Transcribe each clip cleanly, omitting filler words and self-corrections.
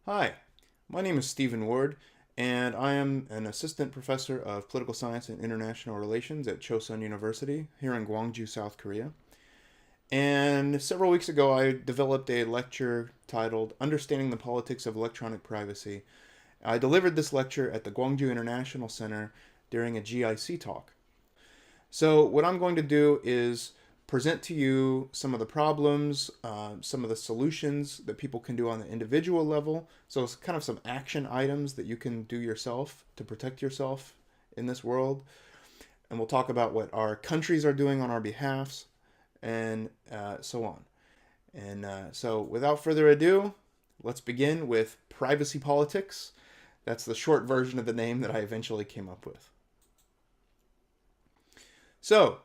Hi, my name is Stephen Ward, and I am an assistant professor of political science and international relations at Chosun University here in Gwangju, South Korea. And several weeks ago, I developed a lecture titled Understanding the Politics of Electronic Privacy. I delivered this lecture at the Gwangju International Center during a GIC talk. So, what I'm going to do is present to you some of the problems, some of the solutions that people can do on the individual level. So, it's kind of some action items that you can do yourself to protect yourself in this world. And we'll talk about what our countries are doing on our behalfs and so on. And so, without further ado, let's begin with privacy politics. That's the short version of the name that I eventually came up with. So,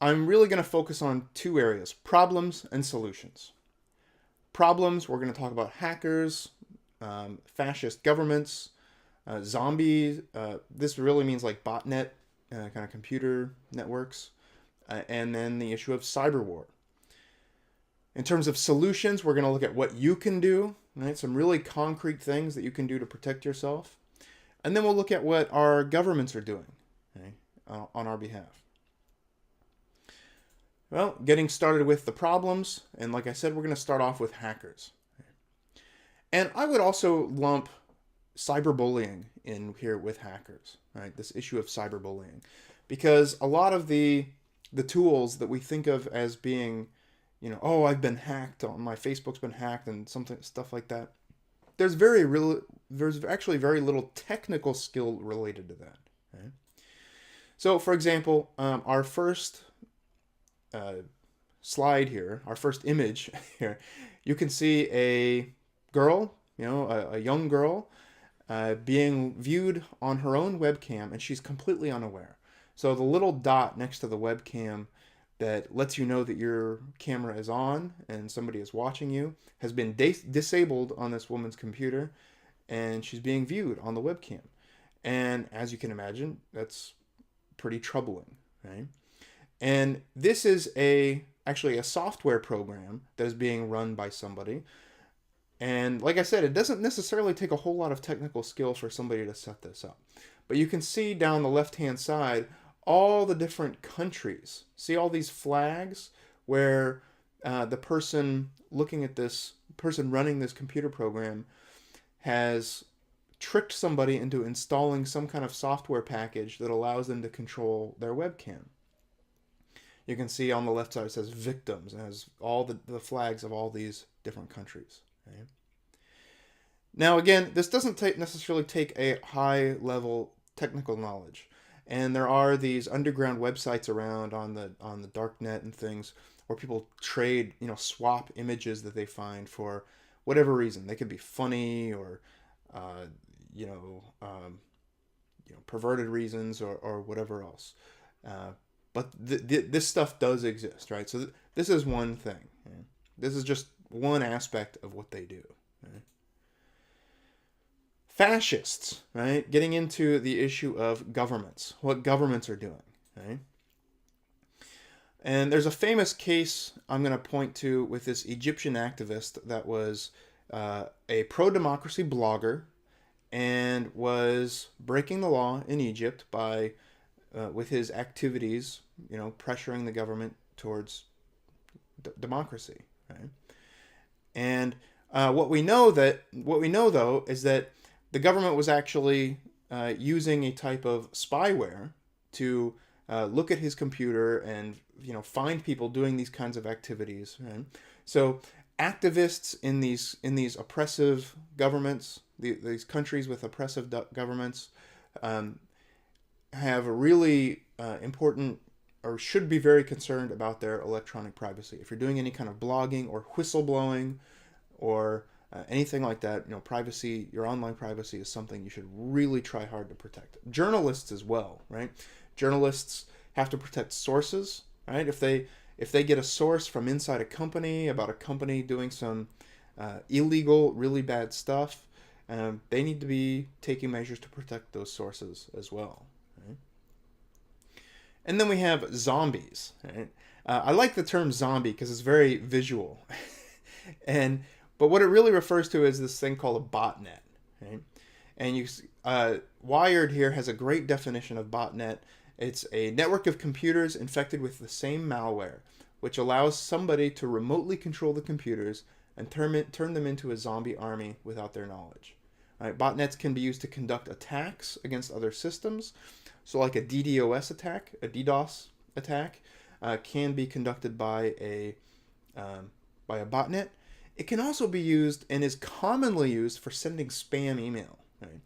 I'm really going to focus on two areas: problems and solutions. Problems, we're going to talk about hackers, fascist governments, zombies. This really means like botnet kind of computer networks, and then the issue of cyber war. In terms of solutions, we're going to look at what you can do, right? Some really concrete things that you can do to protect yourself. And then we'll look at what our governments are doing, okay, on our behalf. Well, getting started with the problems, and like I said, we're going to start off with hackers. And I would also lump cyberbullying in here with hackers, right? This issue of cyberbullying, because a lot of the tools that we think of as being, oh, I've been hacked, my Facebook's been hacked, and something stuff like that. There's actually very little technical skill related to that. Okay? So, for example, our first uh, slide here, our first image here, you can see a girl, a young girl, being viewed on her own webcam, and she's completely unaware. So the little dot next to the webcam that lets you know that your camera is on and somebody is watching you has been disabled on this woman's computer, and she's being viewed on the webcam. And as you can imagine, that's pretty troubling, right? And this is actually a software program that is being run by somebody. And like I said, it doesn't necessarily take a whole lot of technical skill for somebody to set this up. But you can see down the left-hand side all the different countries. See all these flags where the person looking at this, person running this computer program has tricked somebody into installing some kind of software package that allows them to control their webcam. You can see on the left side it says victims and has all the flags of all these different countries. Okay? Now, again, this doesn't necessarily take a high level technical knowledge. And there are these underground websites around on the dark net and things where people trade, swap images that they find for whatever reason. They could be funny or, uh, you know, um, perverted reasons or whatever else. But this stuff does exist, right? So this is one thing. Okay? This is just one aspect of what they do. Okay? Fascists, right? Getting into the issue of governments, what governments are doing, right? And there's a famous case I'm going to point to with this Egyptian activist that was a pro-democracy blogger and was breaking the law in Egypt by with his activities, pressuring the government towards democracy, right? And what we know though is that the government was actually using a type of spyware to look at his computer and find people doing these kinds of activities. Right? So activists in these oppressive governments, these countries with oppressive governments, have a really important or should be very concerned about their electronic privacy. If you're doing any kind of blogging or whistleblowing or anything like that, privacy, your online privacy is something you should really try hard to protect. Journalists as well, right? Journalists have to protect sources, right? If they get a source from inside a company about a company doing some illegal, really bad stuff, they need to be taking measures to protect those sources as well. Right? And then we have zombies. Right? I like the term zombie because it's very visual, and But what it really refers to is this thing called a botnet. Right? And Wired here has a great definition of botnet. It's a network of computers infected with the same malware, which allows somebody to remotely control the computers and turn them into a zombie army without their knowledge. Right? Botnets can be used to conduct attacks against other systems. So like a DDoS attack, a DDoS attack, can be conducted by a botnet. It can also be used and is commonly used for sending spam email. Right?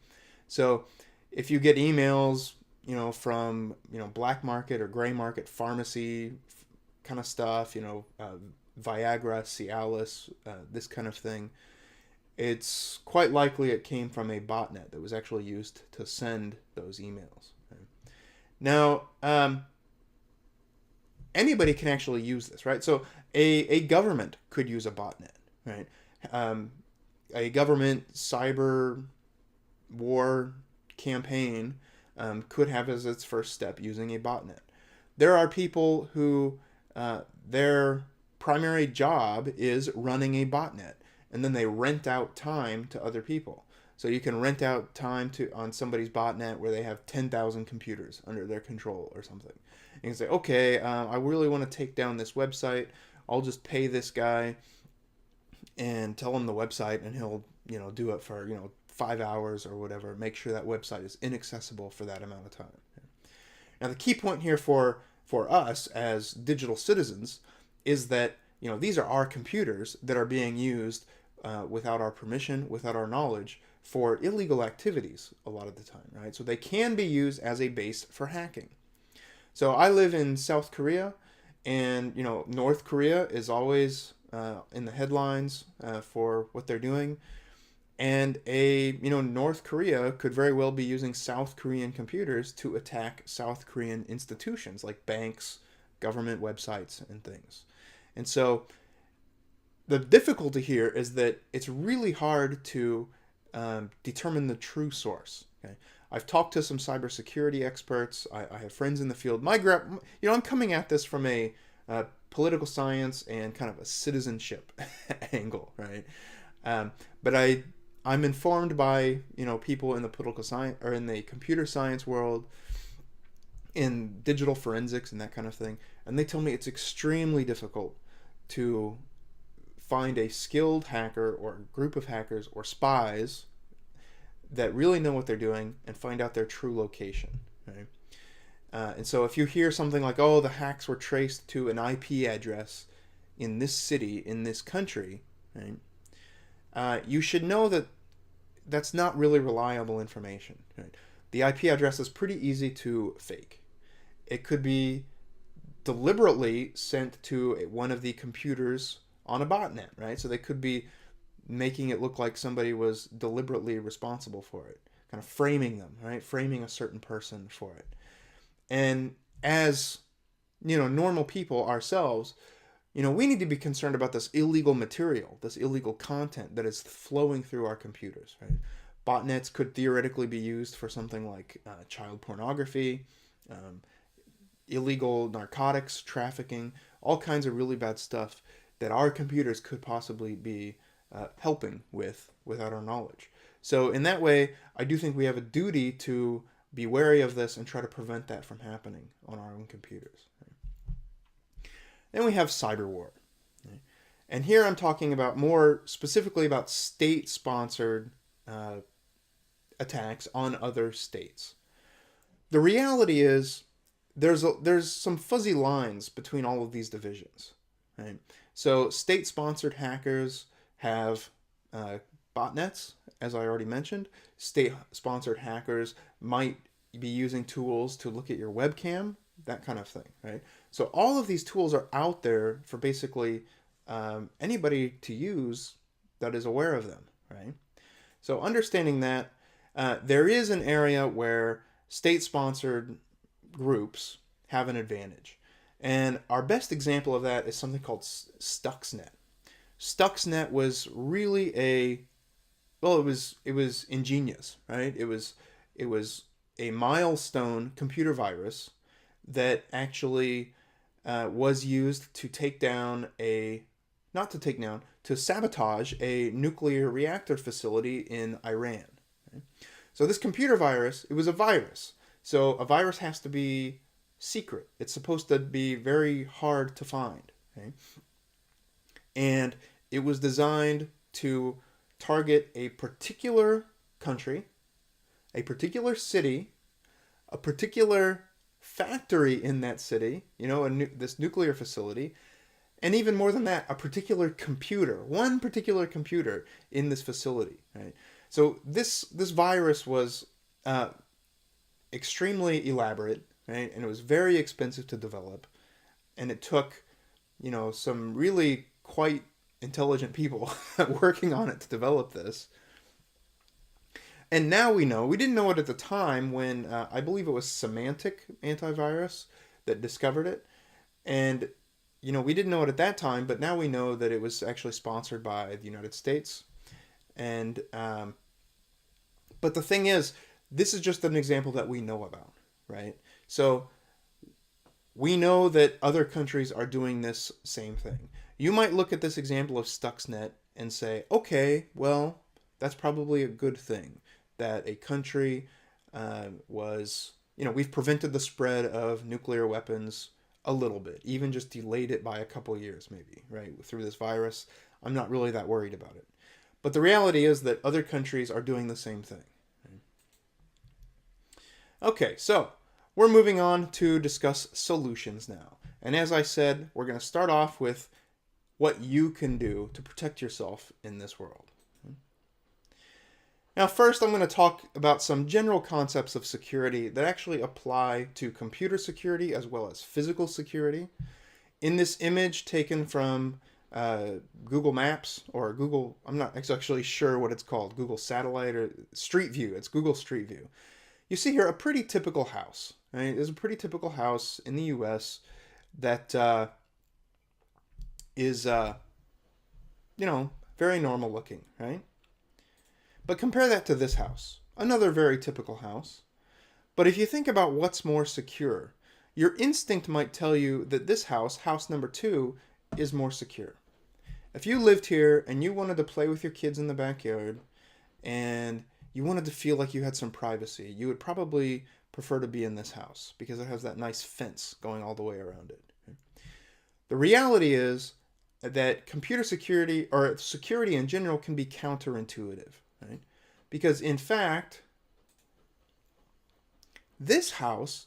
So if you get emails, from, black market or gray market pharmacy kind of stuff, Viagra, Cialis, this kind of thing, it's quite likely it came from a botnet that was actually used to send those emails. Right? Now, anybody can actually use this, right? So a government could use a botnet, right? A government cyber war campaign could have as its first step using a botnet. There are people who their primary job is running a botnet, and then they rent out time to other people. So you can rent out time on somebody's botnet where they have 10,000 computers under their control or something. And you can say, okay, I really want to take down this website. I'll just pay this guy and tell him the website, and he'll do it for 5 hours or whatever. Make sure that website is inaccessible for that amount of time. Now the key point here for us as digital citizens is that these are our computers that are being used without our permission, without our knowledge, for illegal activities a lot of the time, right? So they can be used as a base for hacking. So I live in South Korea, and North Korea is always in the headlines for what they're doing. And North Korea could very well be using South Korean computers to attack South Korean institutions like banks, government websites, and things. And so the difficulty here is that it's really hard to determine the true source. Okay? I've talked to some cybersecurity experts. I have friends in the field. I'm coming at this from a political science and kind of a citizenship angle, right? But I'm informed by people in the political science or in the computer science world, in digital forensics and that kind of thing, and they tell me it's extremely difficult to find a skilled hacker or group of hackers or spies that really know what they're doing and find out their true location. Right? And so if you hear something like, oh, the hacks were traced to an IP address in this city, in this country, right? You should know that that's not really reliable information. Right? The IP address is pretty easy to fake. It could be deliberately sent to one of the computers on a botnet, right? So they could be making it look like somebody was deliberately responsible for it, kind of framing them, right? Framing a certain person for it. And as normal people ourselves, we need to be concerned about this illegal material, this illegal content that is flowing through our computers, right? Botnets could theoretically be used for something like child pornography, illegal narcotics trafficking, all kinds of really bad stuff that our computers could possibly be helping with without our knowledge. So in that way, I do think we have a duty to be wary of this and try to prevent that from happening on our own computers. Then we have cyber war. And here I'm talking about more specifically about state-sponsored attacks on other states. The reality is there's some fuzzy lines between all of these divisions. Right? So state-sponsored hackers have botnets, as I already mentioned. State-sponsored hackers might be using tools to look at your webcam, that kind of thing, right? So all of these tools are out there for basically anybody to use that is aware of them, right? So understanding that, there is an area where state-sponsored groups have an advantage. And our best example of that is something called Stuxnet. Stuxnet was really it was ingenious, right? It was a milestone computer virus that actually was used to to sabotage a nuclear reactor facility in Iran. Okay? So this computer virus, it was a virus. So a virus has to be secret. It's supposed to be very hard to find. Okay? And it was designed to target a particular country, a particular city, a particular factory in that city, this nuclear facility, and even more than that, a particular computer, one particular computer in this facility. Right? So this virus was extremely elaborate, right? And it was very expensive to develop, and it took, some really quite intelligent people working on it to develop this. And now we know. We didn't know it at the time when I believe it was Symantec Antivirus that discovered it, and we didn't know it at that time, but now we know that it was actually sponsored by the United States. And but the thing is, this is just an example that we know about, right? So we know that other countries are doing this same thing. You might look at this example of Stuxnet and say, okay, well, that's probably a good thing that a country was, we've prevented the spread of nuclear weapons a little bit, even just delayed it by a couple of years maybe, right? Through this virus, I'm not really that worried about it. But the reality is that other countries are doing the same thing. Okay, so we're moving on to discuss solutions now. And as I said, we're going to start off with what you can do to protect yourself in this world. Now, first, I'm going to talk about some general concepts of security that actually apply to computer security as well as physical security. In this image taken from Google Maps or Google, I'm not actually sure what it's called, Google Satellite or Street View. It's Google Street View. You see here a pretty typical house. Right? There's a pretty typical house in the U.S. that is, very normal looking, right? But compare that to this house, another very typical house. But if you think about what's more secure, your instinct might tell you that this house, house number 2, is more secure. If you lived here and you wanted to play with your kids in the backyard and you wanted to feel like you had some privacy, you would probably prefer to be in this house because it has that nice fence going all the way around it. The reality is that computer security, or security in general, can be counterintuitive. Right? Because in fact, this house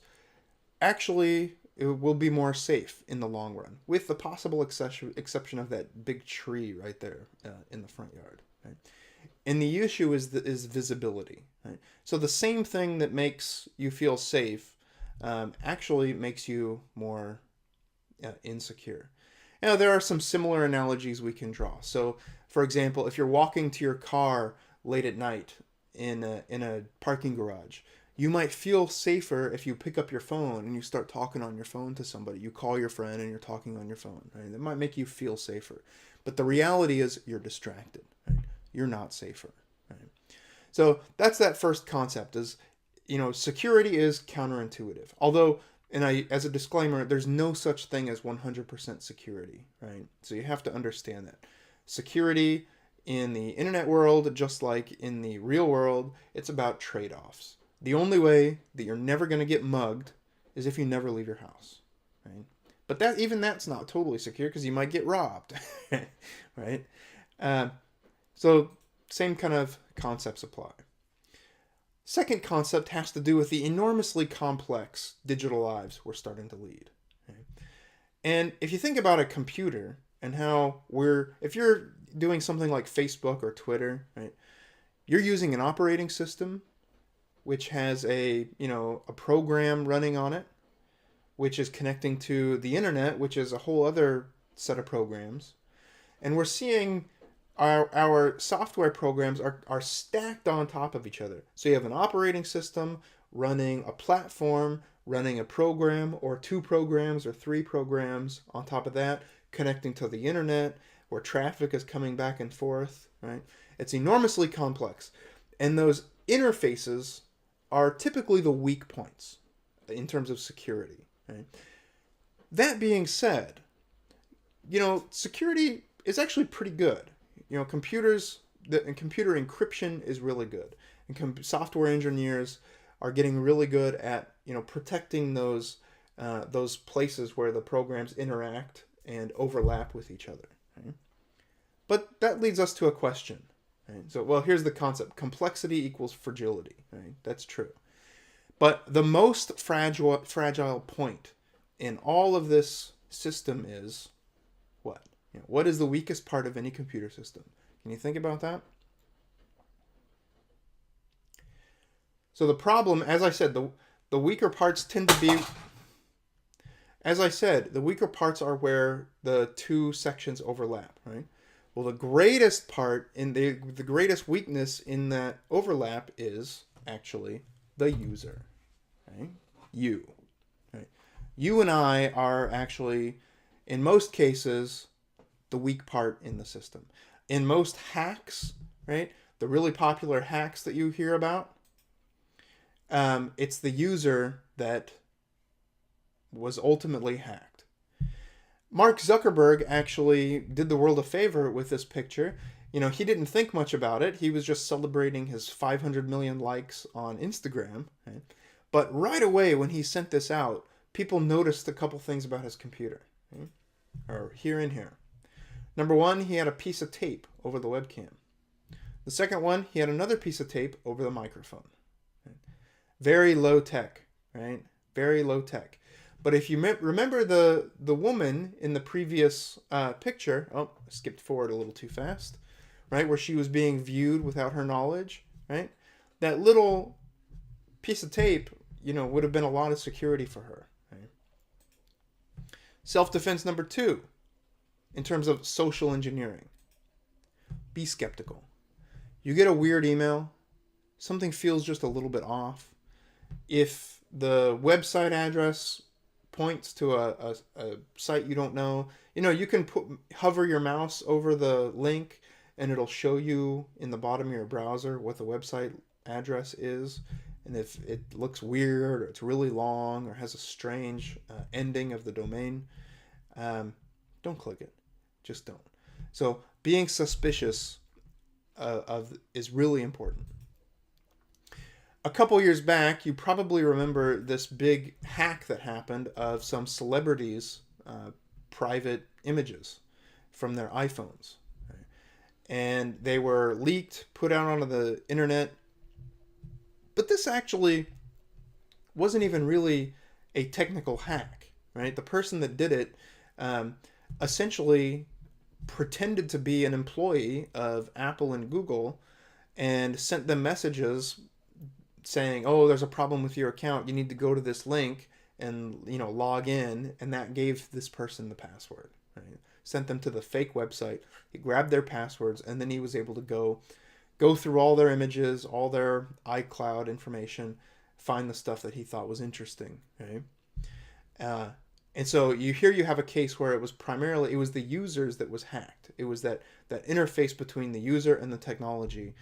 actually it will be more safe in the long run, with the possible exception of that big tree right there in the front yard. Right? And the issue is visibility. Right? So the same thing that makes you feel safe actually makes you more insecure. Now, there are some similar analogies we can draw. So, for example, if you're walking to your car late at night in a parking garage, you might feel safer if you pick up your phone and you start talking on your phone to somebody. You call your friend and you're talking on your phone. Right? That might make you feel safer. But the reality is you're distracted. Right? You're not safer. Right? So that's that first concept is, security is counterintuitive. Although, as a disclaimer, there's no such thing as 100% security. Right? So you have to understand that. Security in the internet world, just like in the real world, it's about trade-offs. The only way that you're never going to get mugged is if you never leave your house, right? But that's not totally secure because you might get robbed, right? So same kind of concepts apply. Second concept has to do with the enormously complex digital lives we're starting to lead. Right? And if you think about a computer and how if you're doing something like Facebook or Twitter, right? You're using an operating system which has a program running on it, which is connecting to the internet, which is a whole other set of programs. And we're seeing our software programs are stacked on top of each other. So you have an operating system running a platform, running a program or 2 programs or 3 programs on top of that, connecting to the internet, where traffic is coming back and forth, right? It's enormously complex. And those interfaces are typically the weak points in terms of security, right? That being said, security is actually pretty good. Computers, and computer encryption is really good, and software engineers are getting really good at protecting those places where the programs interact and overlap with each other. Right? But that leads us to a question. Right? So, well, here's the concept: complexity equals fragility. Right? That's true. But the most fragile point in all of this system is what? What is the weakest part of any computer system? Can you think about that? So the problem, as I said, the weaker parts tend to be, as I said, the weaker parts are where the two sections overlap, right? Well, the greatest part in the greatest weakness in that overlap is actually the user, right? You, right? You and I are actually, in most cases, the weak part in the system. In most hacks, right? The really popular hacks that you hear about, it's the user that was ultimately hacked. Mark Zuckerberg actually did the world a favor with this picture. He didn't think much about it. He was just celebrating his 500 million likes on Instagram. Right? But right away when he sent this out, people noticed a couple things about his computer. Right? Or here and here. Number one, he had a piece of tape over the webcam. The second one, he had another piece of tape over the microphone. Right? Very low tech, right? Very low tech. But if you remember the woman in the previous picture, I skipped forward a little too fast, right? Where she was being viewed without her knowledge, right? That little piece of tape, would have been a lot of security for her. Right? Self-defense number 2, in terms of social engineering. Be skeptical. You get a weird email, something feels just a little bit off. If the website address points to a site you don't know, you can hover your mouse over the link and it'll show you in the bottom of your browser what the website address is. And if it looks weird or it's really long or has a strange ending of the domain, don't click it. Just don't. So being suspicious is really important. A couple years back, you probably remember this big hack that happened of some celebrities' private images from their iPhones. Right? And they were leaked, put out onto the internet. But this actually wasn't even really a technical hack, right? The person that did it essentially pretended to be an employee of Apple and Google and sent them messages saying, oh, there's a problem with your account. You need to go to this link and, log in. And that gave this person the password, right? Sent them to the fake website. He grabbed their passwords, and then he was able to go through all their images, all their iCloud information, find the stuff that he thought was interesting, right? And so you have a case where it was the users that was hacked. It was that interface between the user and the technology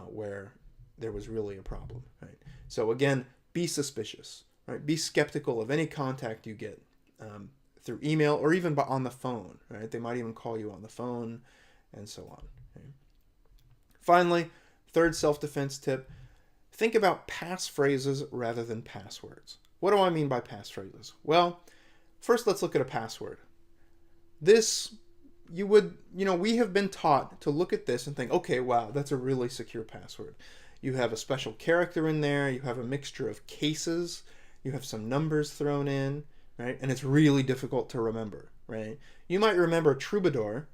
where there was really a problem, right? So again, be suspicious, right? Be skeptical of any contact you get through email or even on the phone, right? They might even call you on the phone and so on. Okay? Finally, third self-defense tip, think about passphrases rather than passwords. What do I mean by passphrases? Well, first let's look at a password. We have been taught to look at this and think, okay, wow, that's a really secure password. You have a special character in there. You have a mixture of cases. You have some numbers thrown in, right? And it's really difficult to remember, right? You might remember troubadour,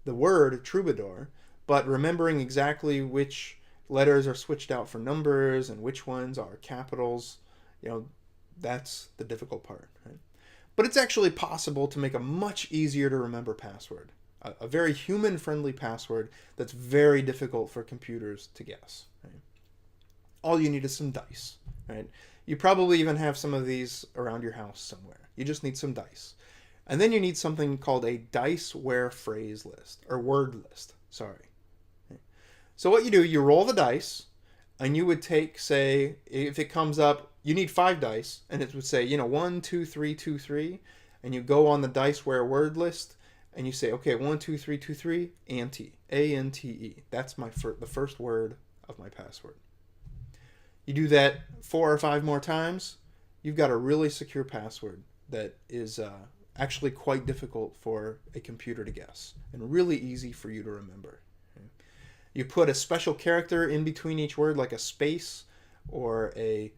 the word troubadour, but remembering exactly which letters are switched out for numbers and which ones are capitals, that's the difficult part, right? But it's actually possible to make a much easier to remember password, a very human-friendly password that's very difficult for computers to guess, right? All you need is some dice, right? You probably even have some of these around your house somewhere. You just need some dice. And then you need something called a dice-ware phrase list, or word list, sorry. Okay. So what you do, you roll the dice, and you would take, say, if it comes up, you need 5 dice, and it would say, 1, 2, 3, 2, 3, and you go on the dice-ware word list, and you say, okay, 12323 ante, ANTE. That's the first word of my password. You do that 4 or 5 more times, you've got a really secure password that is actually quite difficult for a computer to guess and really easy for you to remember. You put a special character in between each word, like a space or a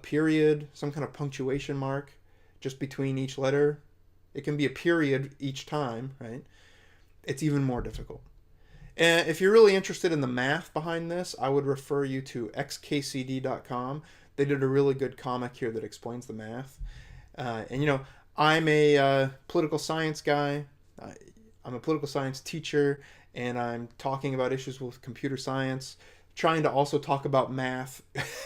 period, some kind of punctuation mark just between each letter. It can be a period each time, right? It's even more difficult. And if you're really interested in the math behind this, I would refer you to xkcd.com. They did a really good comic here that explains the math. And you know, I'm a political science guy. I'm a political science teacher, and I'm talking about issues with computer science. Trying to also talk about math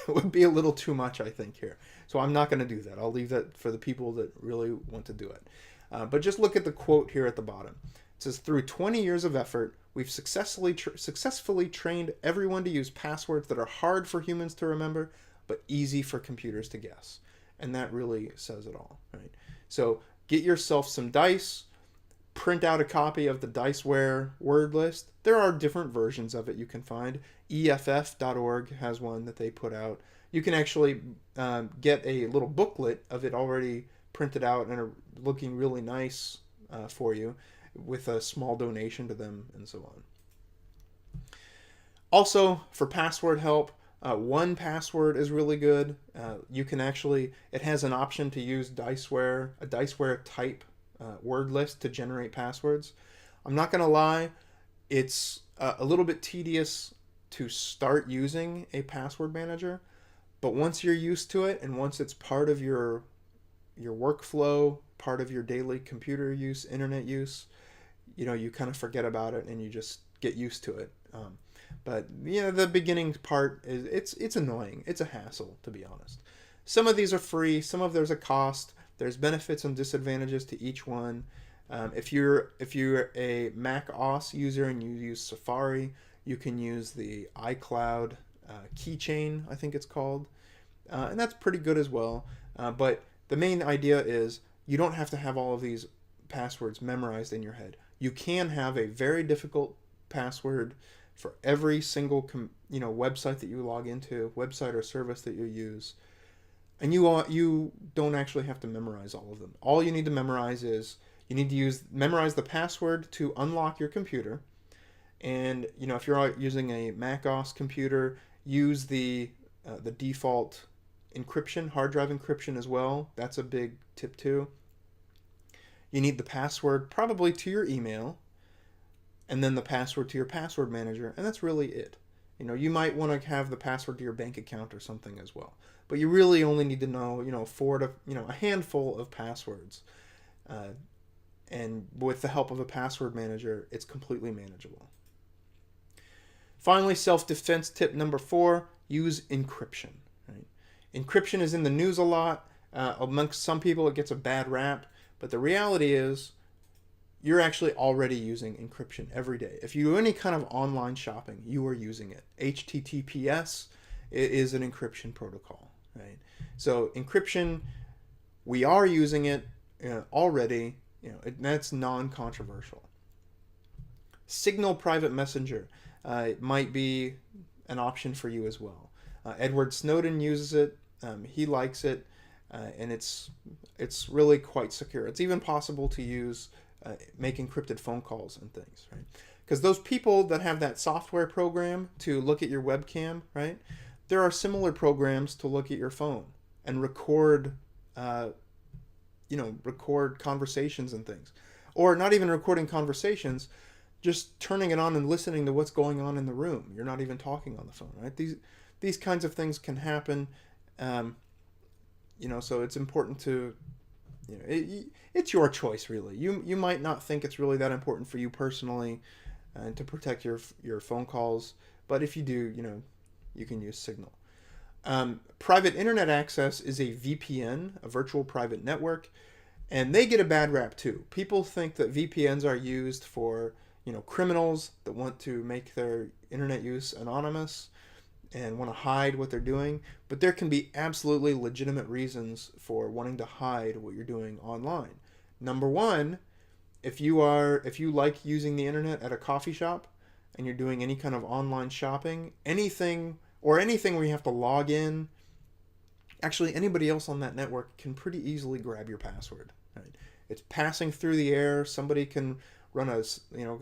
would be a little too much, I think, here. So I'm not going to do that. I'll leave that for the people that really want to do it. But just look at the quote here at the bottom. It says, through 20 years of effort, we've successfully trained everyone to use passwords that are hard for humans to remember, but easy for computers to guess. And that really says it all, right? So get yourself some dice, print out a copy of the Diceware word list. There are different versions of it you can find. EFF.org has one that they put out. You can actually get a little booklet of it already printed out and looking really nice for you with a small donation to them and so on. Also, for password help, 1Password is really good. You can actually, it has an option to use Diceware, a Diceware type word list to generate passwords. I'm not going to lie, it's a little bit tedious to start using a password manager, but once you're used to it and once it's part of your workflow, part of your daily computer use, internet use, you know, you kind of forget about it and you just get used to it. But you know, the beginning part is it's annoying. It's a hassle, to be honest. Some of these are free. Some of there's a cost. There's benefits and disadvantages to each one. If you're a Mac OS user and you use Safari, you can use the iCloud keychain, I think it's called, and that's pretty good as well. But the main idea is you don't have to have all of these passwords memorized in your head. You can have a very difficult password for every single website that you log into, website or service that you use, and you don't actually have to memorize all of them. All you need to memorize is you need to memorize the password to unlock your computer, and you know, if you're using a Mac OS computer, use the default encryption, hard drive encryption as well. That's a big tip too. You need the password probably to your email, and then the password to your password manager, and that's really it. You know, you might want to have the password to your bank account or something as well, but you really only need to know, a handful of passwords, and with the help of a password manager, it's completely manageable. Finally, self-defense tip number 4: use encryption. Right? Encryption is in the news a lot. Amongst some people, it gets a bad rap, but the reality is, you're actually already using encryption every day. If you do any kind of online shopping, you are using it. HTTPS is an encryption protocol, right? So encryption, we are using it already. That's non-controversial. Signal Private Messenger might be an option for you as well. Edward Snowden uses it. He likes it, and it's really quite secure. It's even possible to use. Make encrypted phone calls and things, right? Because those people that have that software program to look at your webcam, right? There are similar programs to look at your phone and record conversations and things. Or not even recording conversations, just turning it on and listening to what's going on in the room. You're not even talking on the phone, right? These kinds of things can happen. So it's important to, it's your choice, really. You might not think it's really that important for you personally to protect your phone calls, but if you do, you can use Signal. Private internet access is a VPN, a virtual private network, and they get a bad rap too. People think that VPNs are used for, criminals that want to make their internet use anonymous and want to hide what they're doing, but there can be absolutely legitimate reasons for wanting to hide what you're doing online. Number one, if you like using the internet at a coffee shop and you're doing any kind of online shopping, anything where you have to log in, actually anybody else on that network can pretty easily grab your password. Right? It's passing through the air. Somebody can run a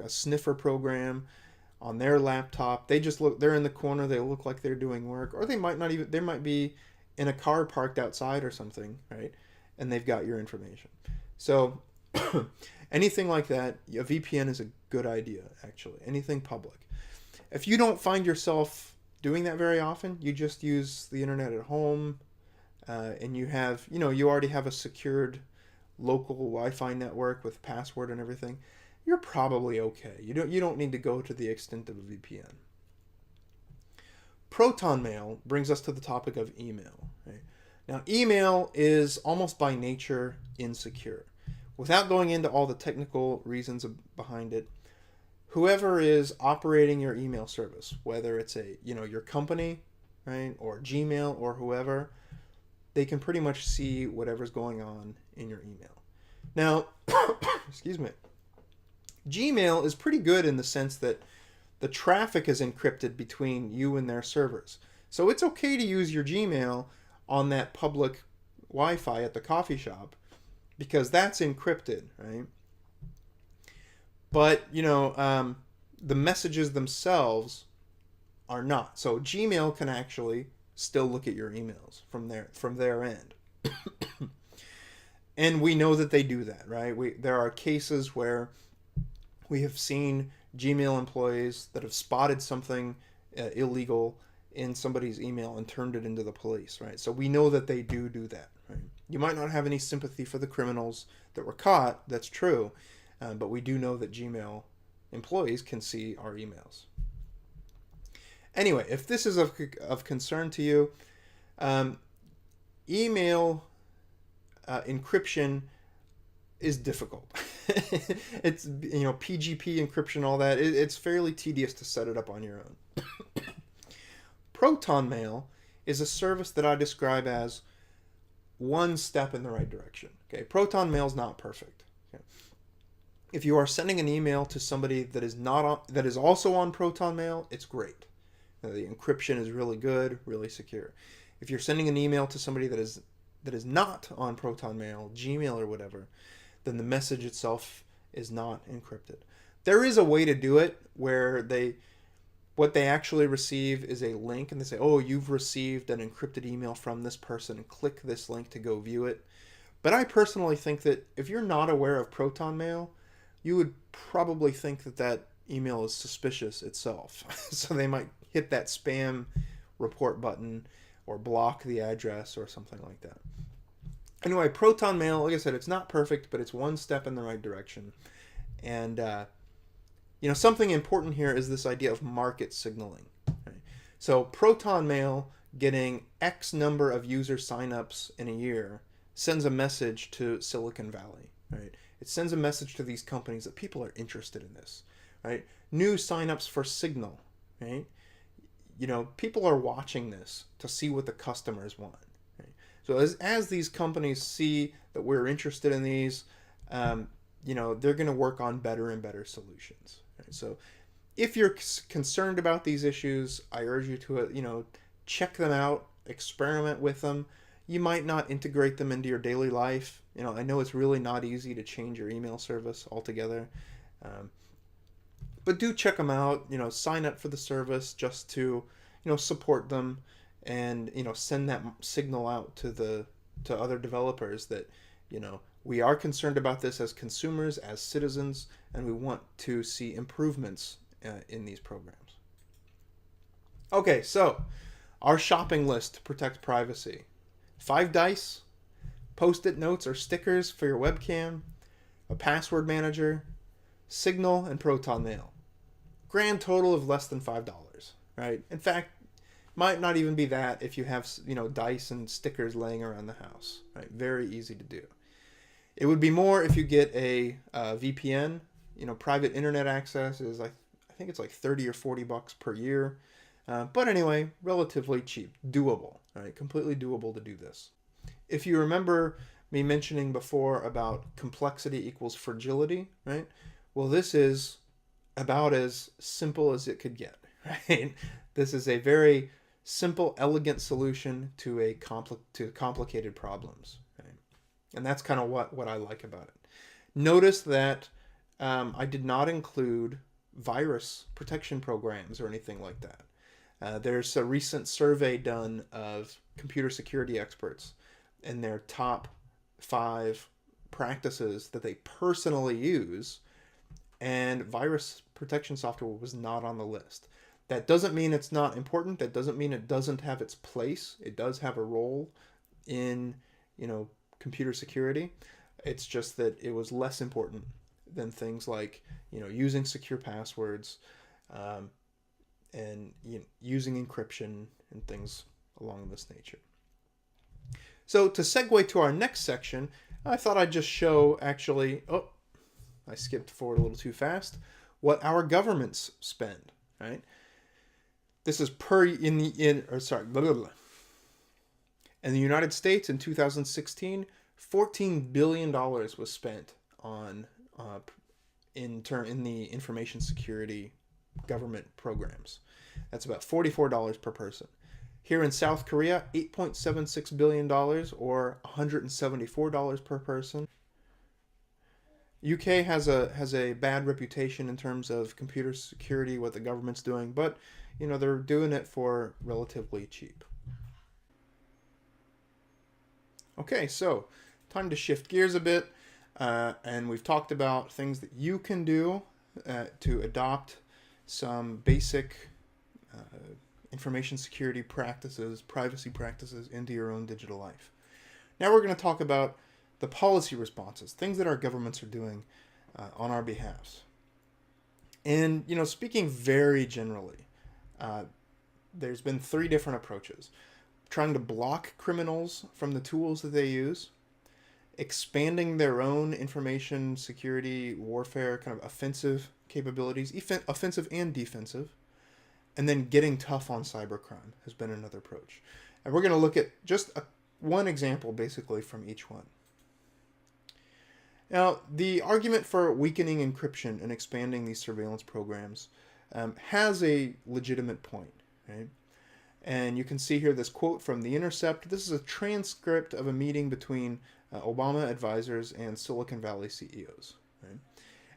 sniffer program on their laptop. They're in the corner, they look like they're doing work, or they might be in a car parked outside or something, right? And they've got your information. So anything like that, a VPN is a good idea, actually. Anything public. If you don't find yourself doing that very often, you just use the internet at home, and you already have a secured local Wi-Fi network with password and everything, you're probably okay. You don't need to go to the extent of a VPN. Proton Mail brings us to the topic of email. Right? Now, email is almost by nature insecure. Without going into all the technical reasons behind it, whoever is operating your email service, whether it's your company, right, or Gmail or whoever, they can pretty much see whatever's going on in your email. Now, excuse me. Gmail is pretty good in the sense that the traffic is encrypted between you and their servers. So it's okay to use your Gmail on that public Wi-Fi at the coffee shop because that's encrypted, right? But, the messages themselves are not. So Gmail can actually still look at your emails from their end. And we know that they do that, right? There are cases where we have seen Gmail employees that have spotted something illegal in somebody's email and turned it into the police, right? So we know that they do that, right? You might not have any sympathy for the criminals that were caught, that's true, but we do know that Gmail employees can see our emails. Anyway, if this is of concern to you, email encryption is difficult. It's PGP encryption, all that. It's fairly tedious to set it up on your own. Proton Mail is a service that I describe as one step in the right direction. Okay, Proton Mail is not perfect. Okay? If you are sending an email to somebody that is also on Proton Mail, it's great. The encryption is really good, really secure. If you're sending an email to somebody that is not on Proton Mail, Gmail or whatever, then the message itself is not encrypted. There is a way to do it where what they actually receive is a link and they say, oh, you've received an encrypted email from this person. Click this link to go view it. But I personally think that if you're not aware of Proton Mail, you would probably think that email is suspicious itself. So they might hit that spam report button or block the address or something like that. Anyway, Proton Mail, like I said, it's not perfect, but it's one step in the right direction. And, something important here is this idea of market signaling. Right? So Proton Mail getting X number of user signups in a year sends a message to Silicon Valley. Right? It sends a message to these companies that people are interested in this. Right? New signups for Signal. Right? People are watching this to see what the customers want. Right? So as these companies see that we're interested in these, they're going to work on better and better solutions. Right? So if you're concerned about these issues, I urge you to, check them out, experiment with them. You might not integrate them into your daily life. I know it's really not easy to change your email service altogether. But do check them out, sign up for the service just to, support them and, send that signal out to other developers that, we are concerned about this as consumers, as citizens, and we want to see improvements in these programs. Okay, so our shopping list to protect privacy. 5 dice, Post-it notes or stickers for your webcam, a password manager, Signal, and Proton Mail. Grand total of less than $5, right? In fact, might not even be that if you have, dice and stickers laying around the house, right? Very easy to do. It would be more if you get a VPN, private internet access is I think it's like $30 or $40 per year. But anyway, relatively cheap, doable, right? Completely doable to do this. If you remember me mentioning before about complexity equals fragility, right? Well, this is about as simple as it could get, right? This is a very simple, elegant solution to complicated problems, right? And that's kind of what I like about it. Notice that I did not include virus protection programs or anything like that. There's a recent survey done of computer security experts and their top 5 practices that they personally use, and virus protection software was not on the list. That doesn't mean it's not important. That doesn't mean it doesn't have its place. It does have a role in, computer security. It's just that it was less important than things like, using secure passwords, and using encryption and things along this nature. So to segue to our next section, I thought I'd just show actually, I skipped forward a little too fast, what our governments spend, right? This is in the United States in 2016, $14 billion was spent on in the information security government programs. That's about $44 per person. Here in South Korea, $8.76 billion or $174 per person. UK has a bad reputation in terms of computer security, what the government's doing, but they're doing it for relatively cheap. Okay, so time to shift gears a bit, and we've talked about things that you can do to adopt some basic information security practices, privacy practices into your own digital life. Now we're going to talk about the policy responses, things that our governments are doing on our behalf. And, speaking very generally, there's been 3 different approaches. Trying to block criminals from the tools that they use, expanding their own information security warfare kind of offensive capabilities, offensive and defensive, and then getting tough on cybercrime has been another approach. And we're going to look at just one example basically from each one. Now, the argument for weakening encryption and expanding these surveillance programs has a legitimate point, right? And you can see here this quote from The Intercept. This is a transcript of a meeting between Obama advisors and Silicon Valley CEOs, right?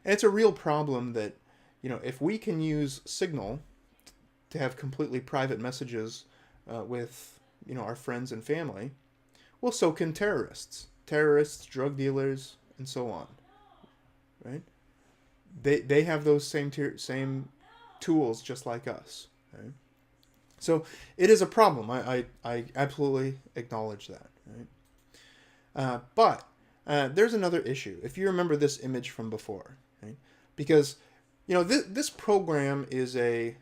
And it's a real problem that, if we can use Signal to have completely private messages with, our friends and family, well, so can terrorists, drug dealers, and so on, right? They have those same tools just like us, right? So it is a problem. I absolutely acknowledge that, right? But there's another issue. If you remember this image from before, right? Because this program is a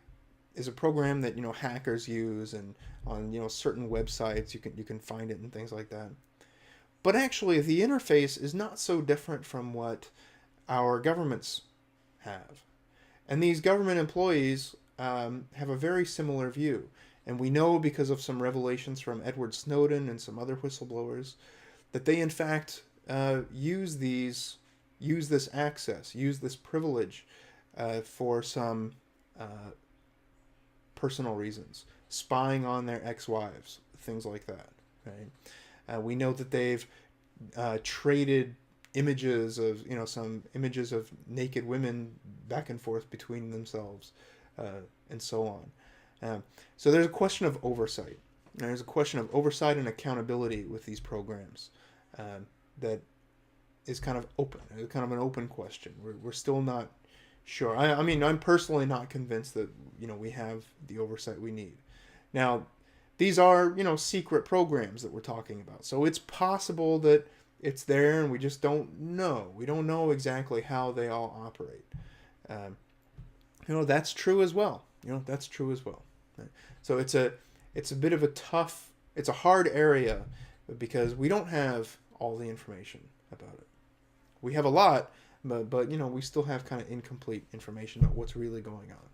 program that hackers use, and on certain websites you can find it and things like that. But actually, the interface is not so different from what our governments have, and these government employees have a very similar view. And we know, because of some revelations from Edward Snowden and some other whistleblowers, that they in fact use this access, use this privilege for some personal reasons, spying on their ex-wives, things like that, right? We know that they've traded images of, some images of naked women back and forth between themselves, and so on. So there's a question of oversight. There's a question of oversight and accountability with these programs that is kind of open, kind of an open question. We're still not sure. I mean, I'm personally not convinced that, we have the oversight we need. Now, these are, secret programs that we're talking about. So it's possible that it's there and we just don't know. We don't know exactly how they all operate. That's true as well. That's true as well. Right? So it's a bit of it's a hard area because we don't have all the information about it. We have a lot, but we still have kind of incomplete information about what's really going on.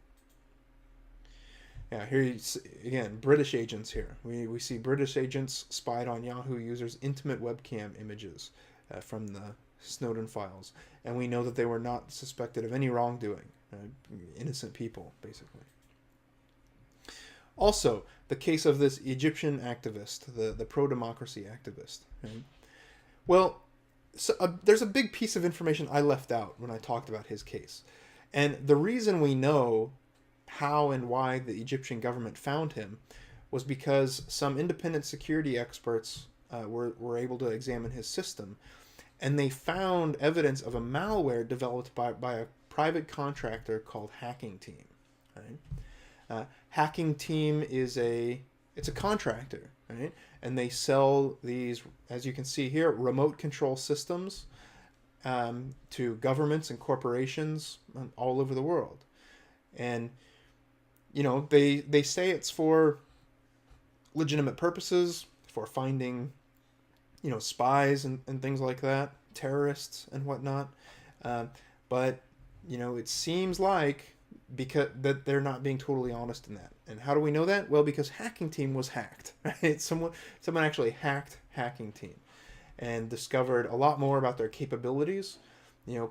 Yeah, here you see, again, British agents here. We see British agents spied on Yahoo users' intimate webcam images from the Snowden files. And we know that they were not suspected of any wrongdoing. Innocent people, basically. Also, the case of this Egyptian activist, the pro-democracy activist. Right? Well, there's a big piece of information I left out when I talked about his case. And the reason we know how and why the Egyptian government found him was because some independent security experts were able to examine his system, and they found evidence of a malware developed by a private contractor called Hacking Team. Right? Hacking Team it's a contractor, right? And they sell these, as you can see here, remote control systems to governments and corporations all over the world. And they say it's for legitimate purposes, for finding, spies and things like that, terrorists and whatnot. But it seems like because that they're not being totally honest in that. And how do we know that? Well, because Hacking Team was hacked. Right? Someone actually hacked Hacking Team and discovered a lot more about their capabilities.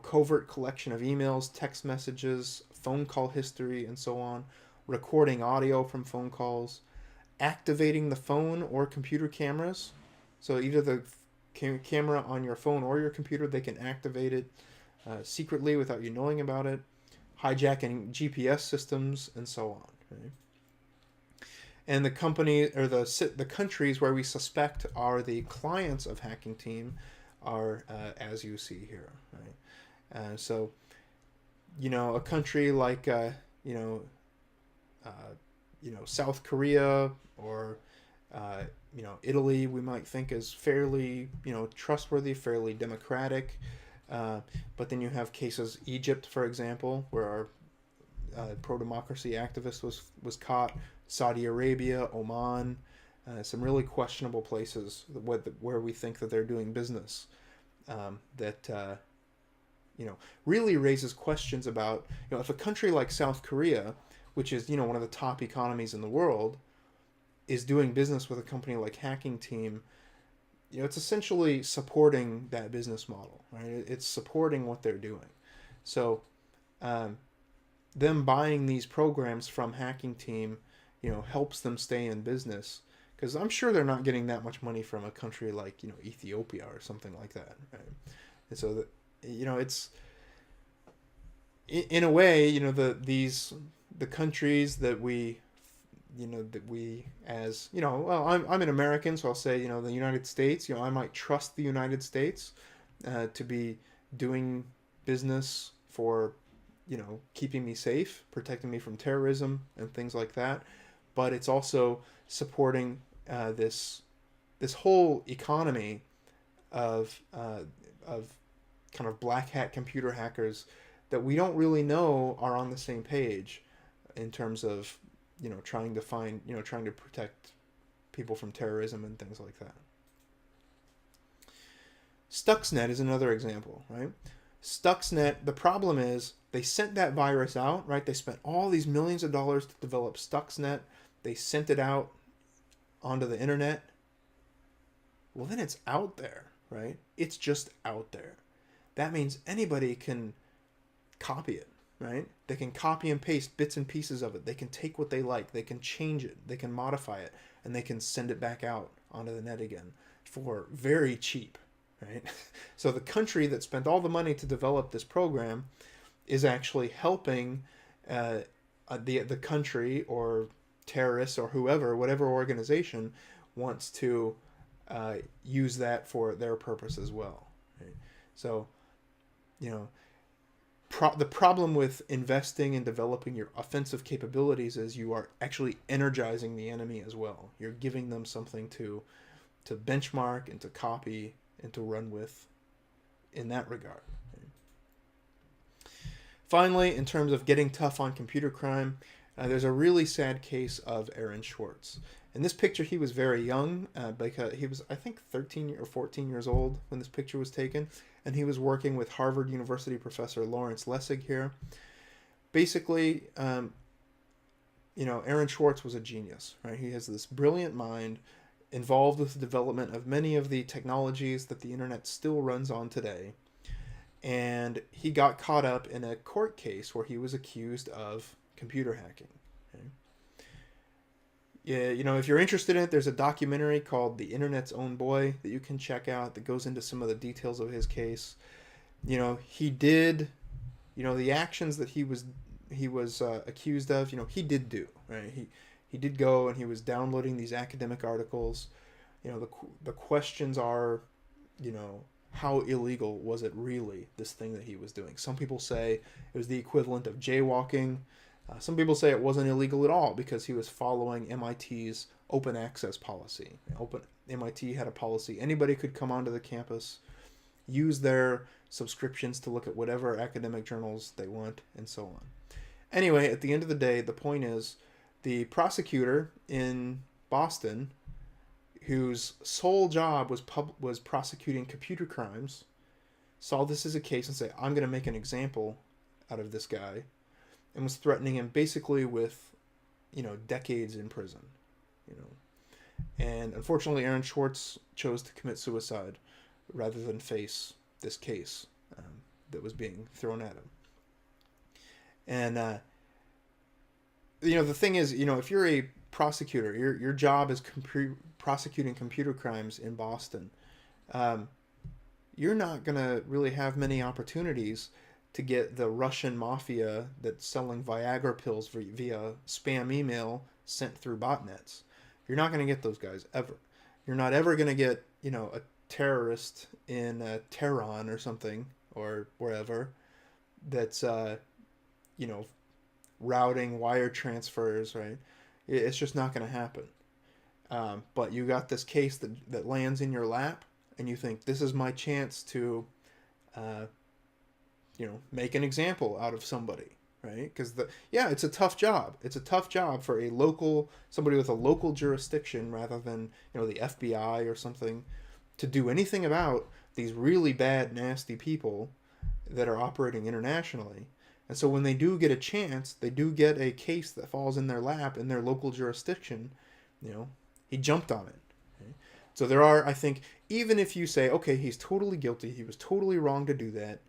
Covert collection of emails, text messages, phone call history, and so on. Recording audio from phone calls, activating the phone or computer cameras. So either the camera on your phone or your computer, they can activate it secretly without you knowing about it. Hijacking GPS systems and so on. Right? And the company or the countries where we suspect are the clients of Hacking Team are as you see here. Right? So, a country like South Korea or Italy, we might think is fairly trustworthy, fairly democratic. But then you have cases, Egypt, for example, where our pro-democracy activist was caught. Saudi Arabia, Oman, some really questionable places where we think that they're doing business. That really raises questions about if a country like South Korea, which is one of the top economies in the world, is doing business with a company like Hacking Team. It's essentially supporting that business model, right? It's supporting what they're doing. So, them buying these programs from Hacking Team, helps them stay in business, because I'm sure they're not getting that much money from a country like Ethiopia or something like that, right? And so that it's in a way the countries that we as well, I'm an American, so I'll say the United States. I might trust the United States to be doing business for keeping me safe, protecting me from terrorism and things like that. But it's also supporting this whole economy of kind of black hat computer hackers that we don't really know are on the same page in terms of trying to protect people from terrorism and things like that. Stuxnet is another example, right? Stuxnet, the problem is they sent that virus out, right? They spent all these millions of dollars to develop Stuxnet. They sent it out onto the internet. Well, then it's out there, right? It's just out there. That means anybody can copy it, right? They can copy and paste bits and pieces of it. They can take what they like. They can change it. They can modify it. And they can send it back out onto the net again for very cheap, right? So the country that spent all the money to develop this program is actually helping the country or terrorists or whatever organization wants to use that for their purpose as well. Right? So, the problem with investing and developing your offensive capabilities is you are actually energizing the enemy as well. You're giving them something to benchmark and to copy and to run with in that regard. Finally, in terms of getting tough on computer crime, there's a really sad case of Aaron Swartz. In this picture, he was very young, because he was, I think, 13 or 14 years old when this picture was taken, and he was working with Harvard University professor Lawrence Lessig here. Basically, Aaron Swartz was a genius, right? He has this brilliant mind involved with the development of many of the technologies that the internet still runs on today. And he got caught up in a court case where he was accused of computer hacking. Okay? Yeah, if you're interested in it, there's a documentary called The Internet's Own Boy that you can check out that goes into some of the details of his case. He did, the actions that he was accused of. He did do, right. He did go and he was downloading these academic articles. The questions are, how illegal was it really, this thing that he was doing? Some people say it was the equivalent of jaywalking. Some people say it wasn't illegal at all because he was following MIT's open access policy. MIT had a policy. Anybody could come onto the campus, use their subscriptions to look at whatever academic journals they want, and so on. Anyway, at the end of the day, the point is the prosecutor in Boston, whose sole job was prosecuting computer crimes, saw this as a case and said, I'm going to make an example out of this guy, and was threatening him basically with, decades in prison. And unfortunately, Aaron Swartz chose to commit suicide rather than face this case that was being thrown at him. And, the thing is, if you're a prosecutor, your job is prosecuting computer crimes in Boston, you're not going to really have many opportunities to get the Russian mafia that's selling Viagra pills via spam email sent through botnets. You're not going to get those guys ever. You're not ever going to get, a terrorist in Tehran or something, or wherever, that's, routing wire transfers, right? It's just not going to happen. But you got this case that lands in your lap, and you think, this is my chance to, make an example out of somebody, right? Because it's a tough job. It's a tough job for somebody with a local jurisdiction rather than, the FBI or something, to do anything about these really bad, nasty people that are operating internationally. And so when they do get a chance, they do get a case that falls in their lap in their local jurisdiction, he jumped on it. Okay? So there are, I think, even if you say, okay, he's totally guilty, he was totally wrong to do that,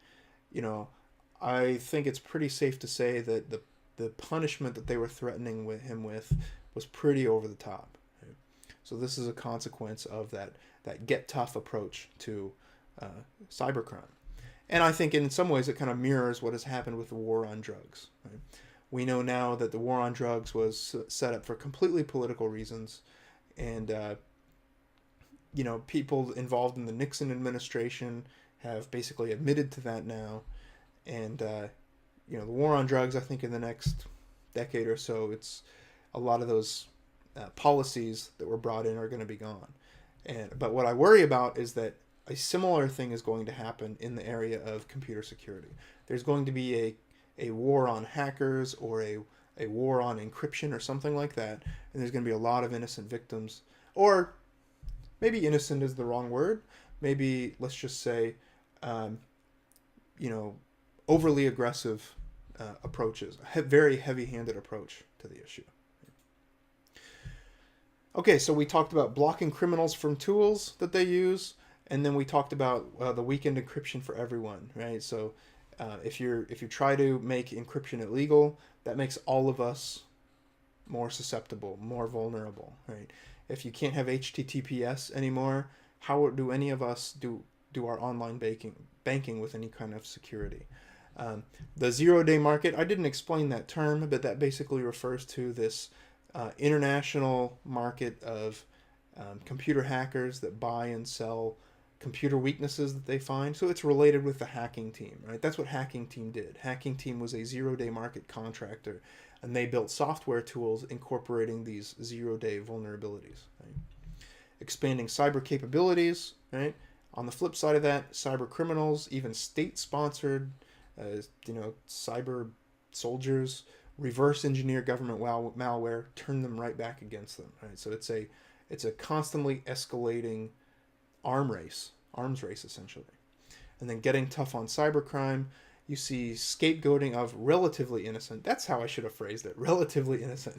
I think it's pretty safe to say that the punishment that they were threatening him with was pretty over the top. Okay? So this is a consequence of that get tough approach to cybercrime. And I think in some ways it kind of mirrors what has happened with the war on drugs. Right? We know now that the war on drugs was set up for completely political reasons. And, people involved in the Nixon administration have basically admitted to that now. And, the war on drugs, I think in the next decade or so, it's a lot of those policies that were brought in are going to be gone. But what I worry about is that a similar thing is going to happen in the area of computer security. There's going to be a war on hackers or a war on encryption or something like that, and there's going to be a lot of innocent victims. Or maybe innocent is the wrong word. Maybe, let's just say, overly aggressive approaches, a very heavy-handed approach to the issue. Okay, so we talked about blocking criminals from tools that they use. And then we talked about the weekend encryption for everyone, right? So if you try to make encryption illegal, that makes all of us more susceptible, more vulnerable, right? If you can't have HTTPS anymore, how do any of us do our online banking with any kind of security? The zero-day market, I didn't explain that term, but that basically refers to this international market of computer hackers that buy and sell computer weaknesses that they find. So it's related with the Hacking Team, right? That's what Hacking Team did. Hacking Team was a zero-day market contractor, and they built software tools incorporating these zero-day vulnerabilities, right? Expanding cyber capabilities, right? On the flip side of that, cyber criminals, even state-sponsored, cyber soldiers, reverse engineer government malware, turn them right back against them, right? So it's a constantly escalating arms race essentially. And then getting tough on cybercrime, You see scapegoating of relatively innocent. That's how I should have phrased it. Relatively innocent.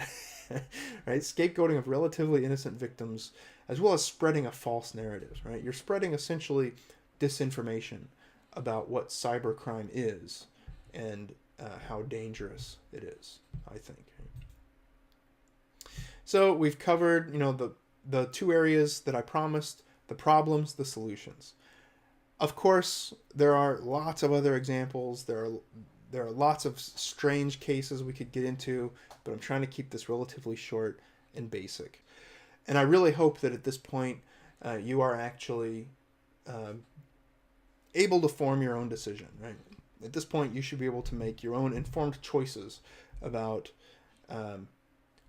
Right? Scapegoating of relatively innocent victims, as well as spreading a false narrative, right? You're spreading essentially disinformation about what cybercrime is and how dangerous it is, I think. So we've covered, the two areas that I promised: the problems, the solutions. Of course, there are lots of other examples. There are lots of strange cases we could get into, but I'm trying to keep this relatively short and basic. And I really hope that at this point you are actually able to form your own decision, right? At this point, you should be able to make your own informed choices about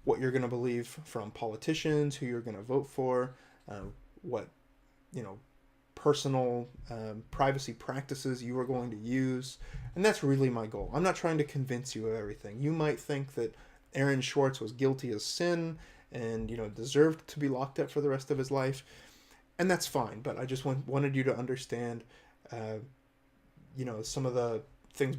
what you're going to believe from politicians, who you're going to vote for, what, personal privacy practices you are going to use. And that's really my goal. I'm not trying to convince you of everything. You might think that Aaron Swartz was guilty as sin and, deserved to be locked up for the rest of his life. And that's fine. But I just wanted you to understand, some of the things,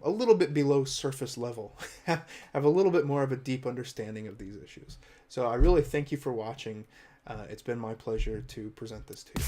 a little bit below surface level, have a little bit more of a deep understanding of these issues. So I really thank you for watching. It's been my pleasure to present this to you.